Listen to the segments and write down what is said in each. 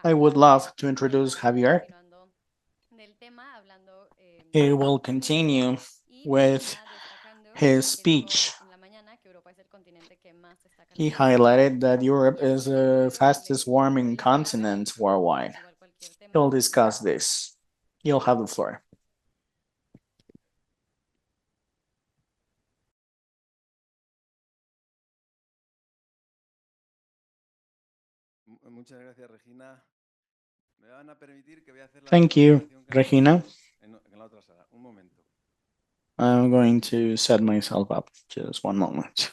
I would love to introduce Javier. He will continue with his speech. He highlighted that Europe is the fastest warming continent worldwide. He'll discuss this. You'll have the floor. Thank you, Regina. I'm going to set myself up. Just one moment.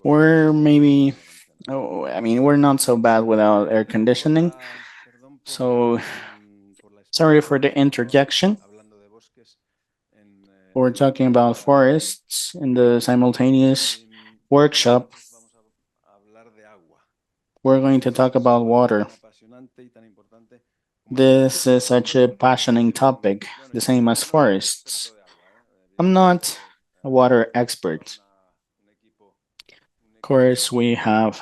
We're maybe, oh, I mean, we're not so bad without air conditioning. So sorry for the interjection. We're talking about forests in the simultaneous workshop. We're going to talk about water. This is such a passionate topic, the same as forests. I'm not a water expert. Of course, we have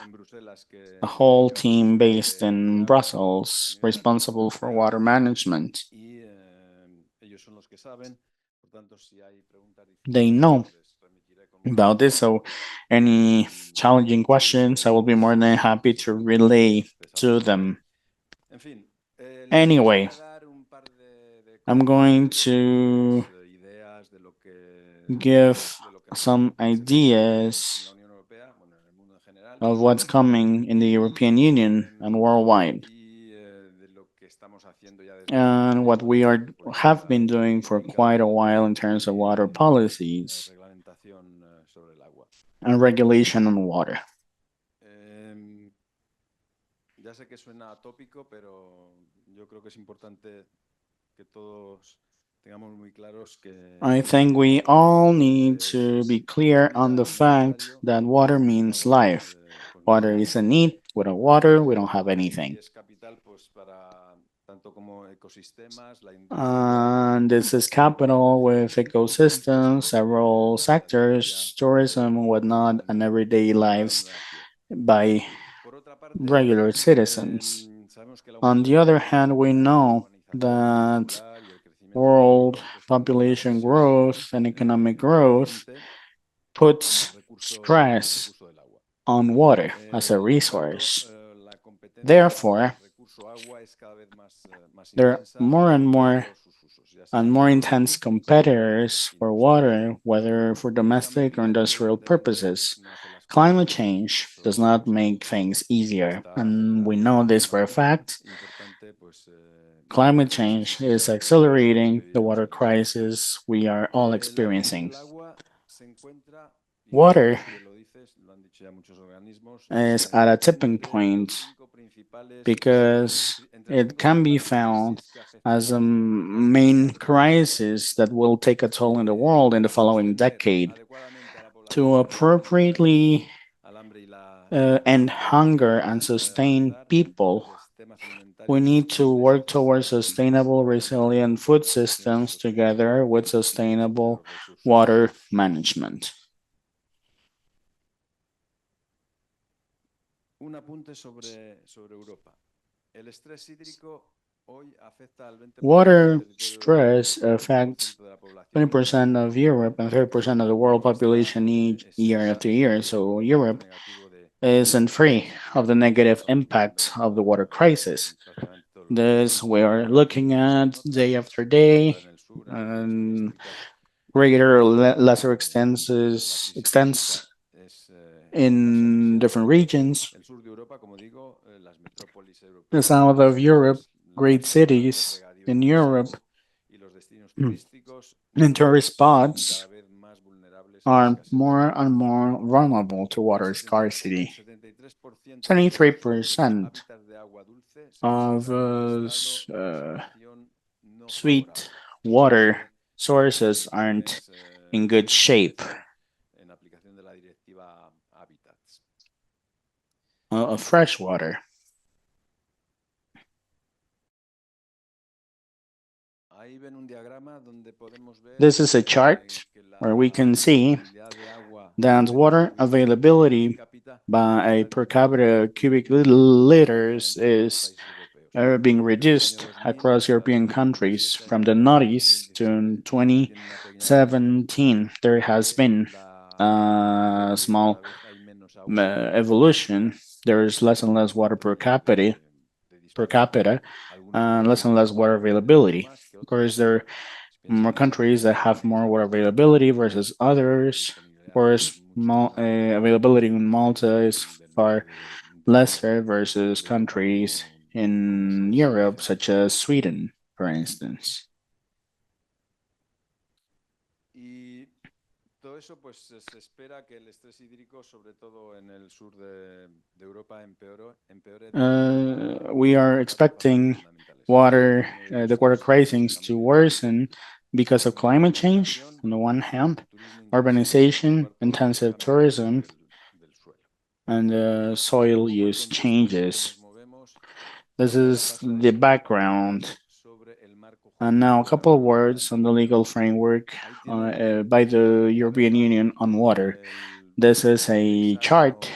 a whole team based in Brussels responsible for water management. They know about this, so any challenging questions, I will be more than happy to relay to them. Anyway, I'm going to give some ideas of what's coming in the European Union and worldwide, and what we have been doing for quite a while in terms of water policies and regulation on water. I think we all need to be clear on the fact that water means life. Water is a need. Without water, we don't have anything. And this is capital with ecosystems, several sectors, tourism, and whatnot, and everyday lives by regular citizens. On the other hand, we know that world population growth and economic growth puts stress on water as a resource. Therefore, there are more intense competitors for water, whether for domestic or industrial purposes. Climate change does not make things easier, and we know this for a fact. Climate change is accelerating the water crisis we are all experiencing. Water is at a tipping point because it can be found as a main crisis that will take a toll in the world in the following decade. To appropriately end hunger and sustain people, we need to work towards sustainable, resilient food systems together with sustainable water management. Water stress affects 20% of Europe and 30% of the world population each year after year. So Europe isn't free of the negative impacts of the water crisis. This we are looking at day after day, and greater or lesser extents in different regions. The south of Europe, great cities in Europe, and tourist spots are more and more vulnerable to water scarcity. 73% of sweet water sources aren't in good shape. of fresh water. This is a chart where we can see that water availability by a per capita cubic liters is being reduced across European countries. From the 90s to 2017, there has been a small evolution. There is less and less water per capita, less and less water availability. Of course, there are more countries that have more water availability versus others. Of course, availability in Malta is far lesser versus countries in Europe, such as Sweden, for instance. We are expecting the water crisis to worsen because of climate change, on the one hand, urbanization, intensive tourism, and soil use changes. This is the background. And now a couple of words on the legal framework by the European Union on water. This is a chart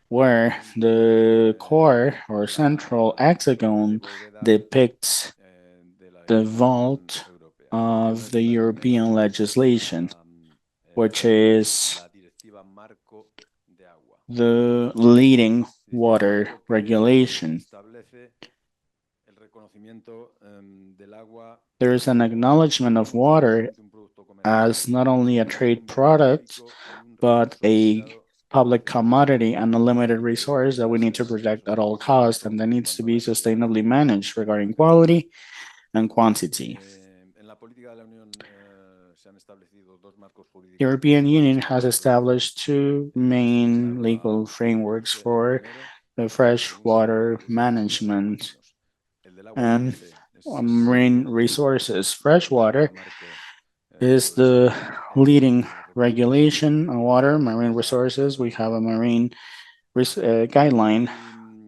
where the core or central hexagon depicts the vault of the European legislation, which is the leading water regulation. There is an acknowledgement of water as not only a trade product, but a public commodity and a limited resource that we need to protect at all costs, and that needs to be sustainably managed regarding quality and quantity. The European Union has established two main legal frameworks for the freshwater management and marine resources. Freshwater is the leading regulation on water, marine resources. We have a marine guideline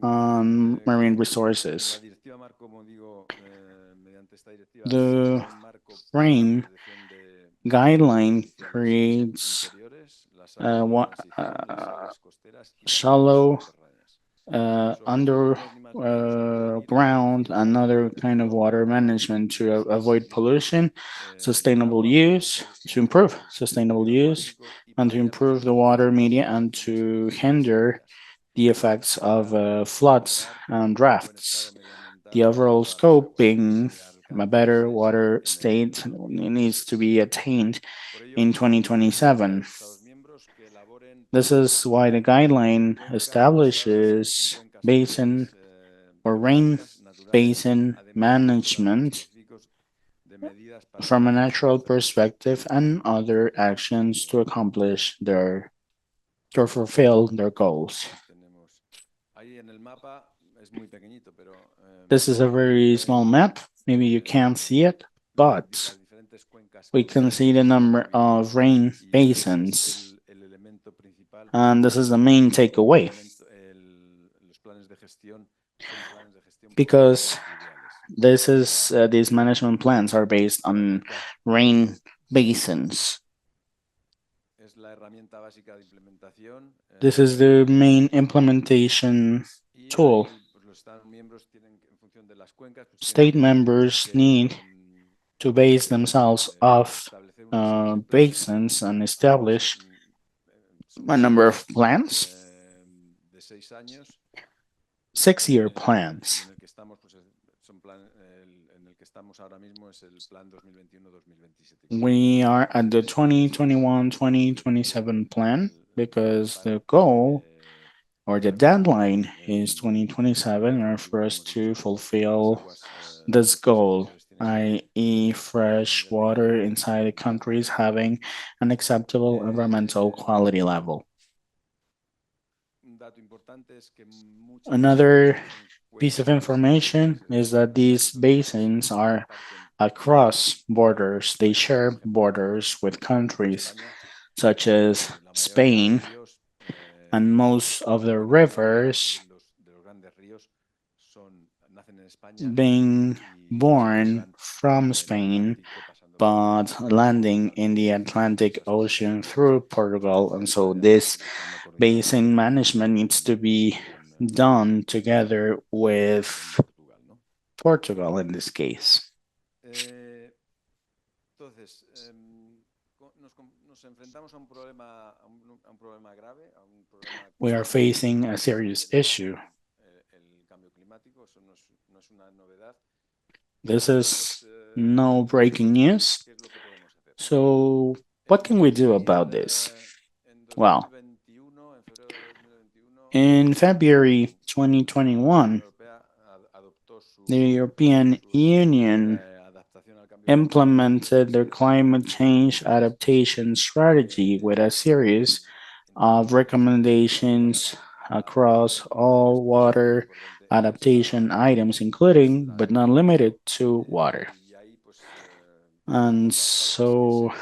on marine resources. The frame guideline creates shallow, underground, another kind of water management to avoid pollution, sustainable use, to improve sustainable use, and to improve the water media and to hinder the effects of floods and drafts. The overall scope being a better water state needs to be attained in 2027. This is why the guideline establishes basin or rain basin management from a natural perspective and other actions to accomplish to fulfill their goals. This is a very small map. Maybe you can't see it, but we can see the number of rain basins. And this is the main takeaway. Because these management plans are based on rain basins. This is the main implementation tool. State members need to base themselves off basins and establish a number of plans, 6-year plans. We are at the 2021-2027 plan because the goal or the deadline is 2027 in order for us to fulfill this goal, i.e. fresh water inside the countries having an acceptable environmental quality level. Another piece of information is that these basins are across borders. They share borders with countries such as Spain, and most of the rivers being born from Spain but landing in the Atlantic Ocean through Portugal. And so this basin management needs to be done together with Portugal in this case. We are facing a serious issue. This is no breaking news. So, what can we do about this? Well, in February 2021, the European Union implemented their climate change adaptation strategy with a series of recommendations across all water adaptation items, including but not limited to water. And so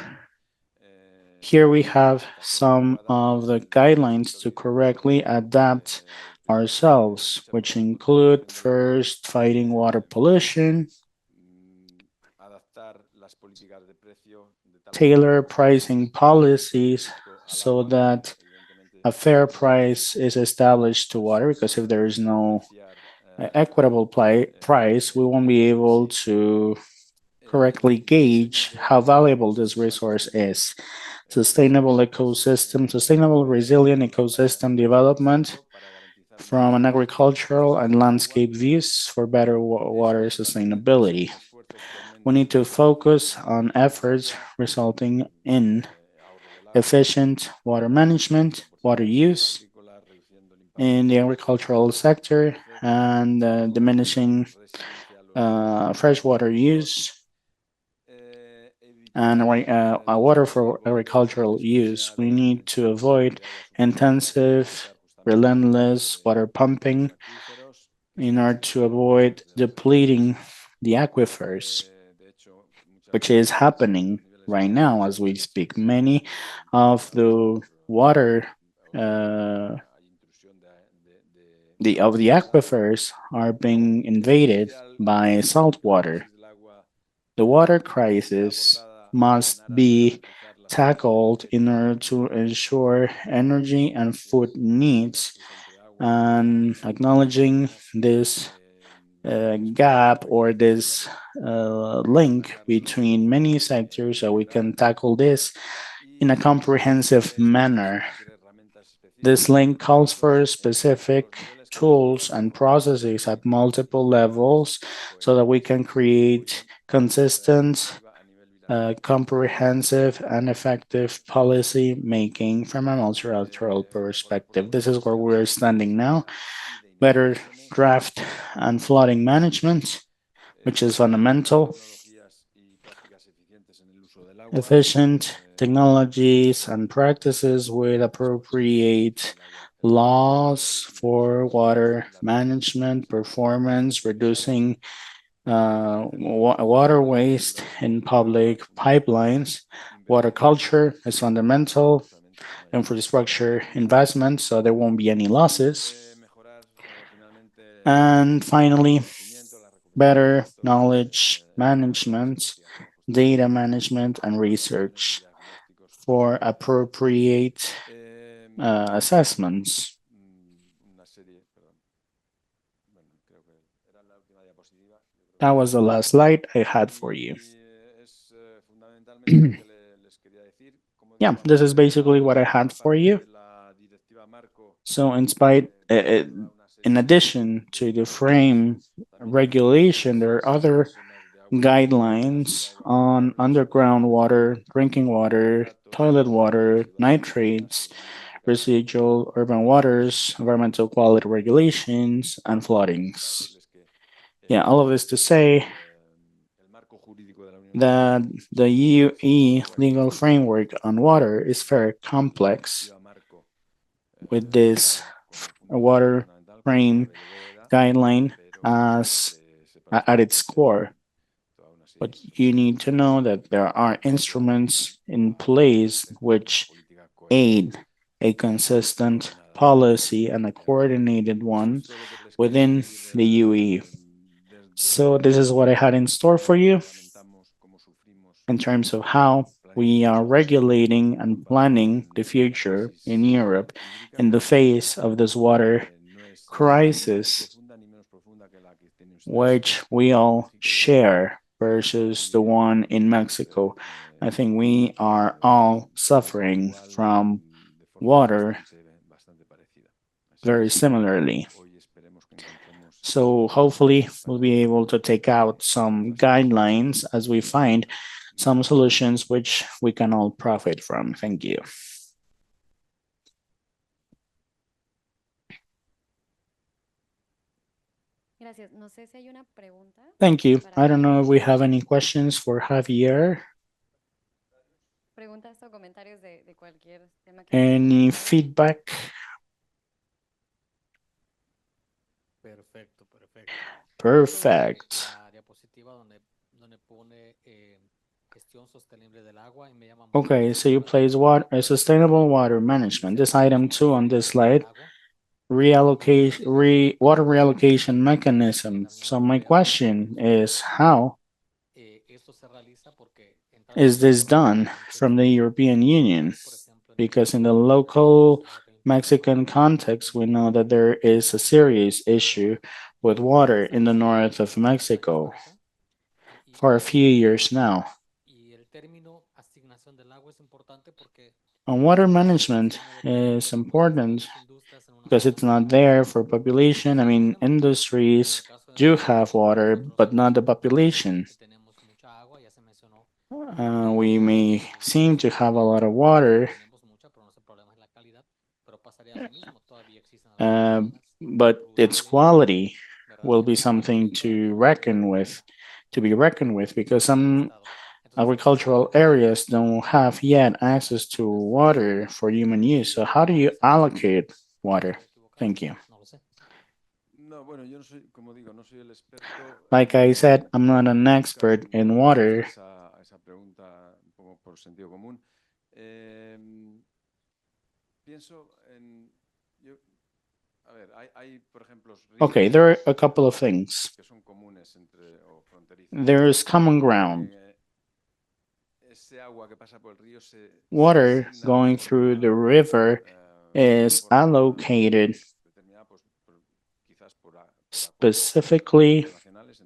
here we have some of the guidelines to correctly adapt ourselves, which include first fighting water pollution, tailor pricing policies so that a fair price is established to water, because if there is no equitable price, we won't be able to correctly gauge how valuable this resource is. Sustainable resilient ecosystem development from an agricultural and landscape views for better water sustainability. We need to focus on efforts resulting in efficient water management, water use in the agricultural sector, and diminishing freshwater use and water for agricultural use. We need to avoid intensive, relentless water pumping in order to avoid depleting the aquifers, which is happening right now as we speak. Many of the water of the aquifers are being invaded by salt water. The water crisis must be tackled in order to ensure energy and food needs, and acknowledging this gap or this link between many sectors so we can tackle this in a comprehensive manner. This link calls for specific tools and processes at multiple levels so that we can create consistent, comprehensive, and effective policy making from a multilateral perspective. This is where we're standing now. Better draft and flooding management, which is fundamental. Efficient technologies and practices with appropriate laws for water management, performance, reducing water waste in public pipelines. Water culture is fundamental. Infrastructure investment, so there won't be any losses. And finally, better knowledge management, data management, and research for appropriate assessments. That was the last slide I had for you. Yeah, this is basically what I had for you. So in addition to the frame regulation, there are other guidelines on underground water, drinking water, toilet water, nitrates, residual urban waters, environmental quality regulations, and floodings. Yeah, all of this to say that the UE legal framework on water is very complex, with this water frame guideline as at its core. But you need to know that there are instruments in place which aid a consistent policy and a coordinated one within the UE. So this is what I had in store for you in terms of how we are regulating and planning the future in Europe in the face of this water crisis, which we all share versus the one in Mexico. I think we are all suffering from water very similarly. So hopefully we'll be able to take out some guidelines as we find some solutions which we can all profit from. Thank you. Thank you. I don't know if we have any questions for Javier. Any feedback? Perfect. Okay, so you place water, sustainable water management. This item 2 on this slide, water reallocation mechanism. So my question is, how is this done from the European Union? Because in the local Mexican context, we know that there is a serious issue with water in the north of Mexico for a few years now. And water management is important because it's not there for population. I mean, industries do have water, but not the population. We may seem to have a lot of water, but its quality will be something to be reckoned with, because some agricultural areas don't have yet access to water for human use. So how do you allocate water? Thank you. Like I said, I'm not an expert in water. Okay, there are a couple of things. There is common ground. Water going through the river is allocated specifically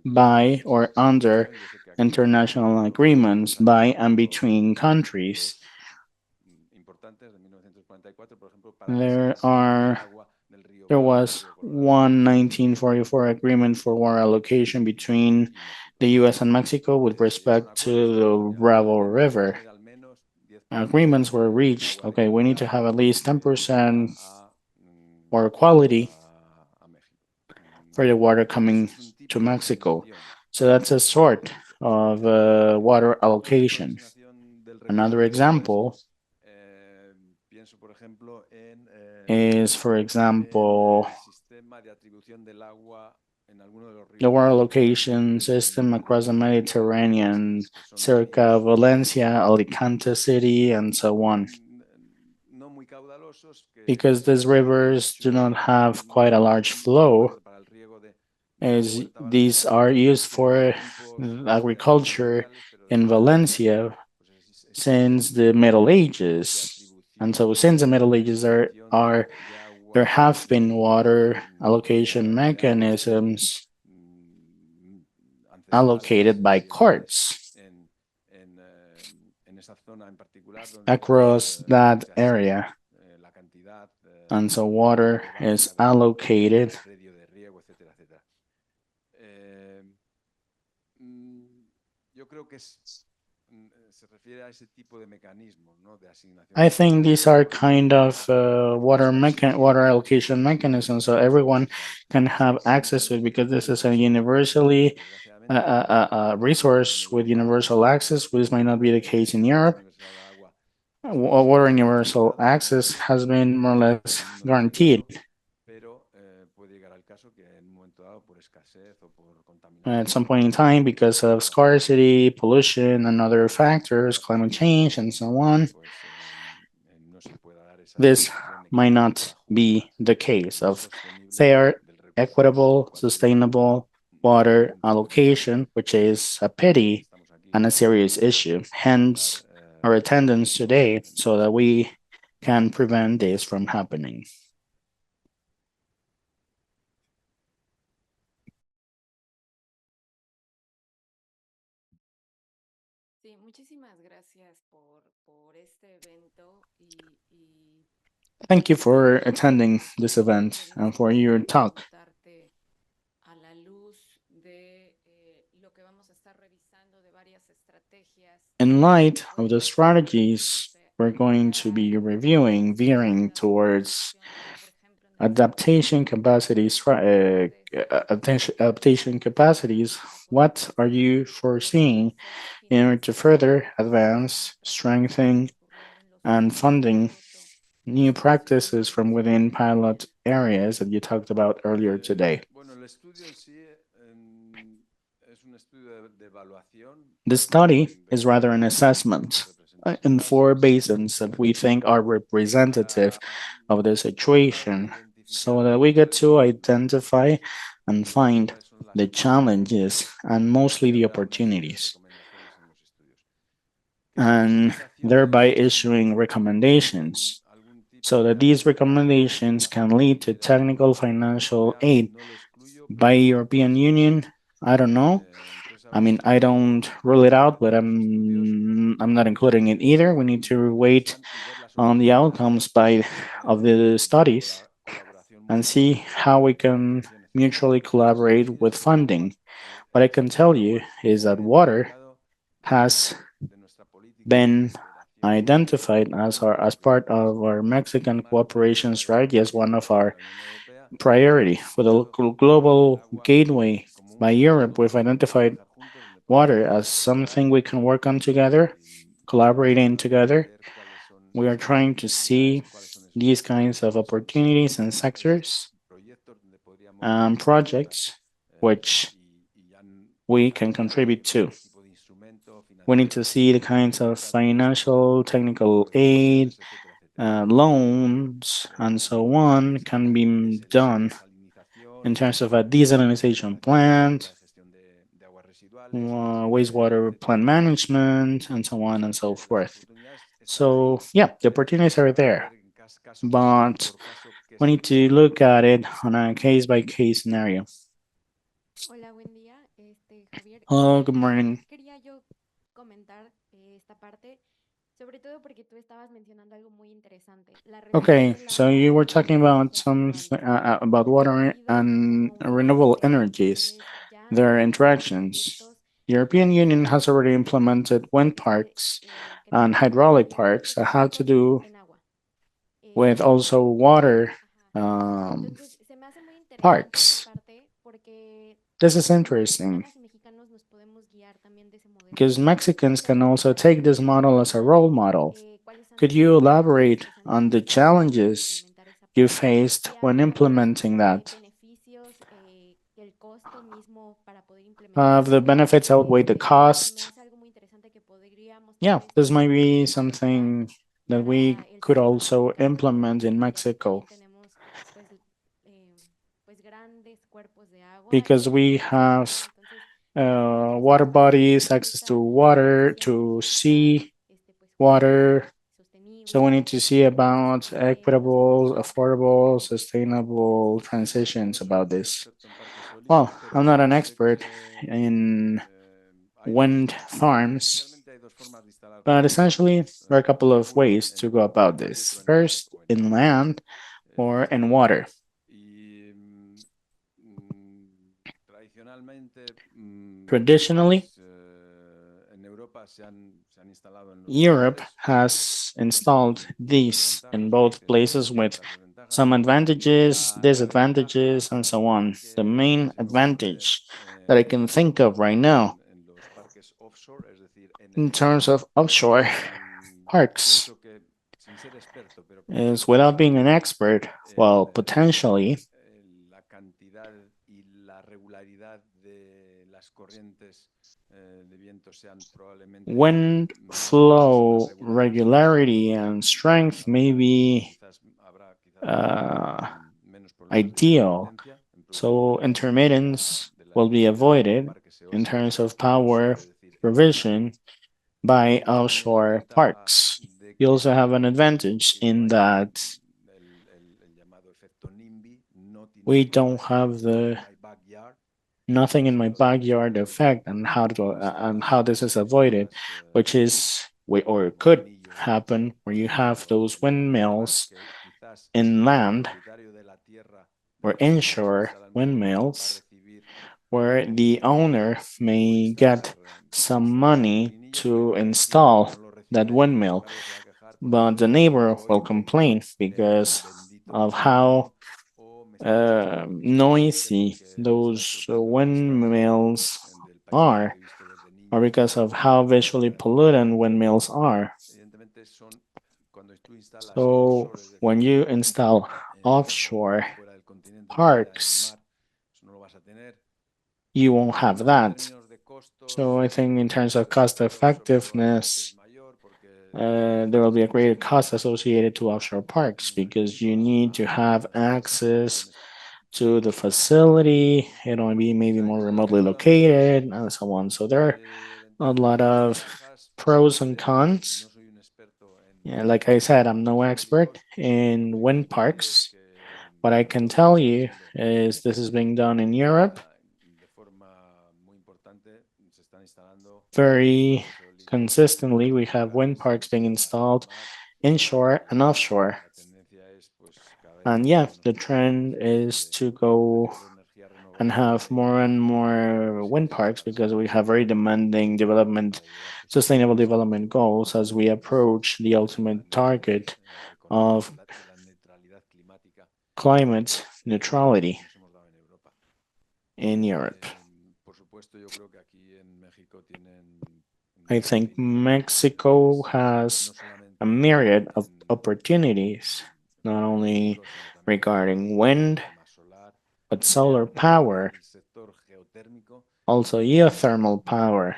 by or under international agreements by and between countries. There was one 1944 agreement for water allocation between the US and Mexico with respect to the Bravo River. Agreements were reached. Okay, we need to have at least 10% water quality for the water coming to Mexico. So that's a sort of water allocation. Another example is, for example, the water allocation system across the Mediterranean, circa Valencia, Alicante City, and so on. Because these rivers do not have quite a large flow, as these are used for agriculture in Valencia since the Middle Ages. And so since the Middle Ages, there have been water allocation mechanisms allocated by courts across that area. And so water is allocated I think these are kind of water allocation mechanisms, so everyone can have access to it, because this is a universally resource with universal access, which might not be the case in Europe. Water universal access has been more or less guaranteed. At some point in time, because of scarcity, pollution, and other factors, climate change, and so on, this might not be the case of fair, equitable, sustainable water allocation, which is a pity and a serious issue. Hence, our attendance today so that we can prevent this from happening. Thank you for attending this event and for your talk. In light of the strategies we're going to be reviewing, veering towards adaptation capacities, adaptation capacities, what are you foreseeing in order to further advance, strengthen, and funding new practices from within pilot areas that you talked about earlier today? The study is rather an assessment in four basins that we think are representative of the situation so that we get to identify and find the challenges and mostly the opportunities, and thereby issuing recommendations so that these recommendations can lead to technical financial aid by European Union. I don't know. I mean, I don't rule it out, but I'm not including it either. We need to wait on the outcomes by of the studies and see how we can mutually collaborate with funding. What I can tell you is that water has been identified as part of our Mexican cooperation strategy as one of our priority for the global gateway by Europe. We've identified water as something we can work on together, collaborating together. We are trying to see these kinds of opportunities and sectors and projects which we can contribute to. We need to see the kinds of financial, technical aid, loans, and so on can be done in terms of a desalination plant, wastewater plant management, and so on and so forth. So, yeah, the opportunities are there, but we need to look at it on a case by case scenario. Hello, good morning. Okay, so you were talking about some about water and renewable energies, their interactions. The European Union has already implemented wind parks and hydraulic parks that have to do with also water um, parks. This is interesting because Mexicans can also take this model as a role model. Could you elaborate on the challenges you faced when implementing that? Have the benefits outweigh the cost? Yeah, this might be something that we could also implement in Mexico because we have water bodies, access to water, to sea water. So we need to see about equitable, affordable, sustainable transitions about this. Well, I'm not an expert in wind farms, but essentially there are a couple of ways to go about this. First, in land or in water. Traditionally, Europe has installed these in both places with some advantages, disadvantages, and so on. The main advantage that I can think of right now in terms of offshore parks is, without being an expert, well, potentially wind flow regularity and strength may be uh, ideal. So intermittence will be avoided in terms of power provision by offshore parks. You also have an advantage in that we don't have the nothing in my backyard effect and how this is avoided, which is or could happen where you have those windmills inland or inshore windmills where the owner may get some money to install that windmill, but the neighbor will complain because of how noisy those windmills are, or because of how visually pollutant windmills are. So when you install offshore parks, you won't have that. So I think in terms of cost effectiveness, there will be a greater cost associated to offshore parks because you need to have access to the facility. It'll be maybe more remotely located and so on. So there are a lot of pros and cons. Yeah, like I said, I'm no expert in wind parks. What I can tell you is this is being done in Europe very consistently. We have wind parks being installed inshore and offshore. And yeah, the trend is to go and have more and more wind parks because we have very demanding development, sustainable development goals as we approach the ultimate target of climate neutrality in Europe. I think Mexico has a myriad of opportunities, not only regarding wind, but solar power, also geothermal power.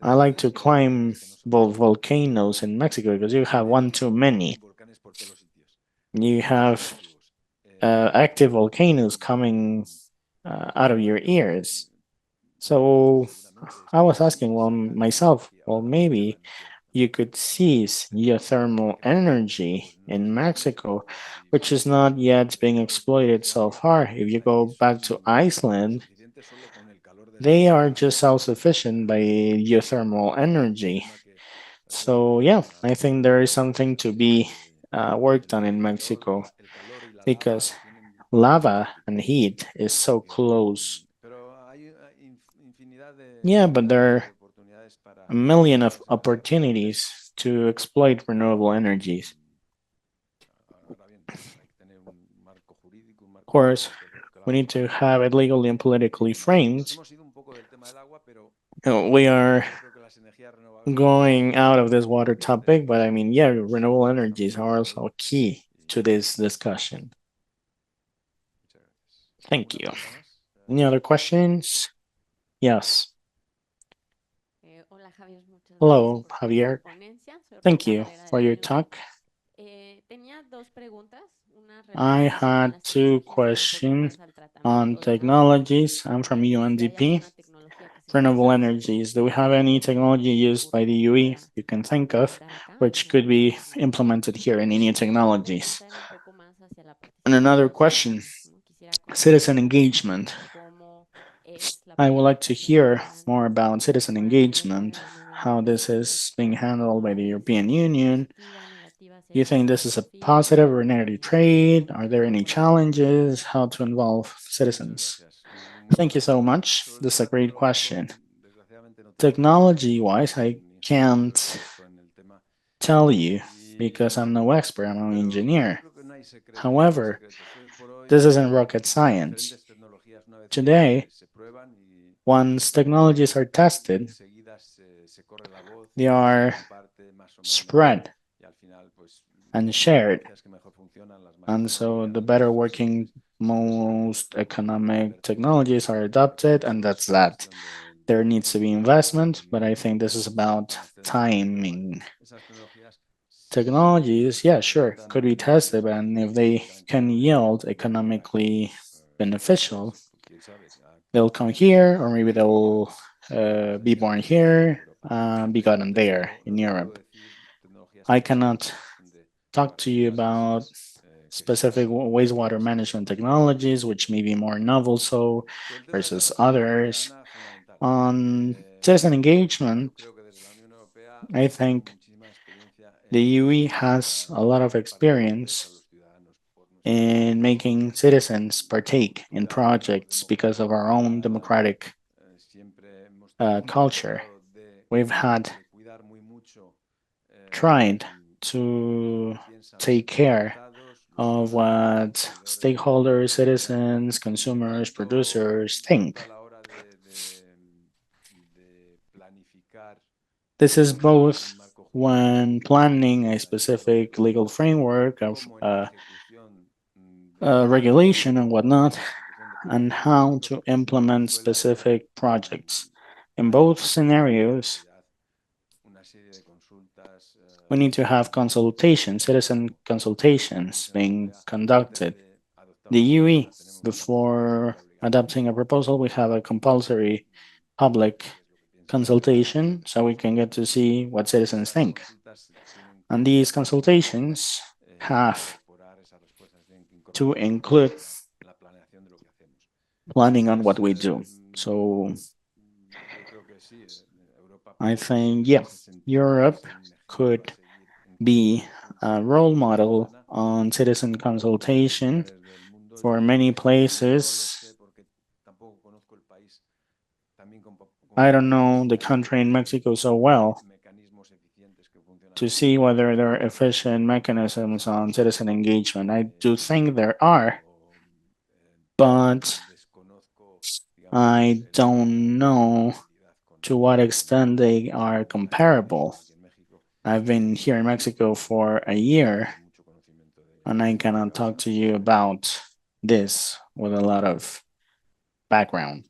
I like to climb both volcanoes in Mexico because you have one too many. You have active volcanoes coming out of your ears. So I was asking, well, myself, well, maybe you could seize geothermal energy in Mexico, which is not yet being exploited so far. If you go back to Iceland, they are just self-sufficient by geothermal energy. So yeah, I think there is something to be worked on in Mexico because lava and heat is so close. Yeah, but there are a million of opportunities to exploit renewable energies. Of course, we need to have it legally and politically framed. We are going out of this water topic, but I mean, yeah, renewable energies are also key to this discussion. Thank you. Any other questions? Yes. Hello, Javier. Thank you for your talk. I had two questions on technologies. I'm from UNDP. Renewable energies. Do we have any technology used by the UE you can think of, which could be implemented here in any technologies? And another question, citizen engagement. I would like to hear more about citizen engagement, how this is being handled by the European Union. Do you think this is a positive or negative trade? Are there any challenges? How to involve citizens? Thank you so much. This is a great question. Technology-wise, I can't tell you because I'm no expert, I'm an engineer. However, this isn't rocket science. Today, once technologies are tested, they are spread and shared. And so the better working most economic technologies are adopted, and that's that. There needs to be investment, but I think this is about timing. Technologies, yeah, sure, could be tested, and if they can yield economically beneficial, they'll come here, or maybe they'll be born here, be gotten there in Europe. I cannot talk to you about specific wastewater management technologies, which may be more novel so versus others. On citizen engagement, I think the UE has a lot of experience in making citizens partake in projects because of our own democratic culture. We've had tried to take care of what stakeholders, citizens, consumers, producers think. This is both when planning a specific legal framework of regulation and whatnot, and how to implement specific projects. In both scenarios, we need to have consultations, citizen consultations being conducted. The UE, before adopting a proposal, we have a compulsory public consultation so we can get to see what citizens think. And these consultations have to include planning on what we do. So I think, yeah, Europe could be a role model on citizen consultation for many places. I don't know the country in Mexico so well to see whether there are efficient mechanisms on citizen engagement. I do think there are, but I don't know to what extent they are comparable. I've been here in Mexico for a year, and I cannot talk to you about this with a lot of background.